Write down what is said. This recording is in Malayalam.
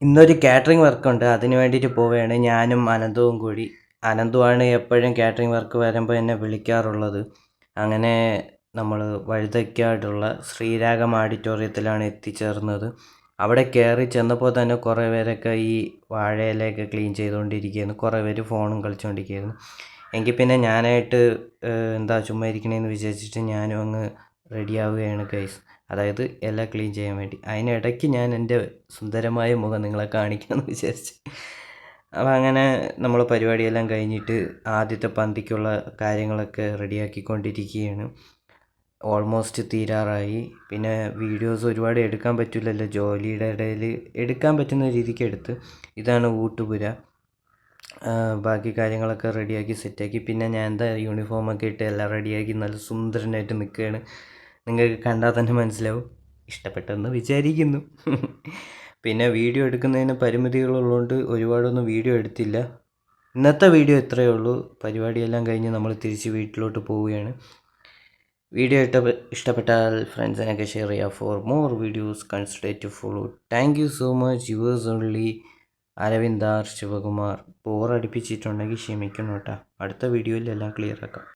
ഇന്നൊരു കാറ്ററിംഗ് വർക്കുണ്ട്, അതിന് വേണ്ടിയിട്ട് പോവുകയാണ് ഞാനും അനന്തവും കൂടി. അനന്തുവാണ് എപ്പോഴും കാറ്ററിംഗ് വർക്ക് വരുമ്പോൾ എന്നെ വിളിക്കാറുള്ളത്. അങ്ങനെ നമ്മൾ വഴുതയ്ക്കാടുള്ള ശ്രീരാഗം ഓഡിറ്റോറിയത്തിലാണ് എത്തിച്ചേർന്നത്. അവിടെ കയറി ചെന്നപ്പോൾ തന്നെ കുറേ പേരൊക്കെ ഈ വാഴയിലയൊക്കെ ക്ലീൻ ചെയ്തുകൊണ്ടിരിക്കുകയായിരുന്നു, കുറേ പേര് ഫോണും കളിച്ചുകൊണ്ടിരിക്കുകയായിരുന്നു. എങ്കിൽ പിന്നെ ഞാനായിട്ട് എന്താ ചുമ്മാ ഇരിക്കണേന്ന് വിചാരിച്ചിട്ട് ഞാനും അങ്ങ് റെഡിയാവുകയാണ് ഗൈസ്. അതായത് എല്ലാം ക്ലീൻ ചെയ്യാൻ വേണ്ടി. അതിനിടയ്ക്ക് ഞാൻ എൻ്റെ സുന്ദരമായ മുഖം നിങ്ങളെ കാണിക്കാമെന്ന് വിചാരിച്ച്. അപ്പോൾ അങ്ങനെ നമ്മൾ പരിപാടിയെല്ലാം കഴിഞ്ഞിട്ട് ആദ്യത്തെ പന്തിക്കുള്ള കാര്യങ്ങളൊക്കെ റെഡിയാക്കിക്കൊണ്ടിരിക്കുകയാണ്. ഓൾമോസ്റ്റ് തീരാറായി. പിന്നെ വീഡിയോസ് ഒരുപാട് എടുക്കാൻ പറ്റില്ലല്ലോ, ജോലിയുടെ ഇടയിൽ എടുക്കാൻ പറ്റുന്ന രീതിക്ക് എടുത്ത്. ഇതാണ് ഊട്ടുപുര. ബാക്കി കാര്യങ്ങളൊക്കെ റെഡിയാക്കി സെറ്റാക്കി. പിന്നെ ഞാൻ എന്താ യൂണിഫോമൊക്കെ ഇട്ട് എല്ലാം റെഡിയാക്കി നല്ല സുന്ദരനായിട്ട് നിൽക്കുകയാണ്. നിങ്ങൾക്ക് കണ്ടാൽ തന്നെ മനസ്സിലാവും. ഇഷ്ടപ്പെട്ടെന്ന് വിചാരിക്കുന്നു. പിന്നെ വീഡിയോ എടുക്കുന്നതിന് പരിമിതികളുള്ളതുകൊണ്ട് ഒരുപാടൊന്നും വീഡിയോ എടുത്തില്ല. ഇന്നത്തെ വീഡിയോ ഇത്രയേ ഉള്ളൂ. പരിപാടിയെല്ലാം കഴിഞ്ഞ് നമ്മൾ തിരിച്ച് വീട്ടിലോട്ട് പോവുകയാണ്. വീഡിയോ ഇഷ്ടപ്പെട്ടാൽ ഫ്രണ്ട്സിനൊക്കെ ഷെയർ ചെയ്യുക. For more videos consider to follow. Thank you so much. Yours only Aravindar Sivakumar. ബോറടിപ്പിച്ചിട്ടുണ്ടെങ്കിൽ ക്ഷമിക്കണം കേട്ടോ. അടുത്ത വീഡിയോയിൽ എല്ലാം ക്ലിയർ ആക്കാം.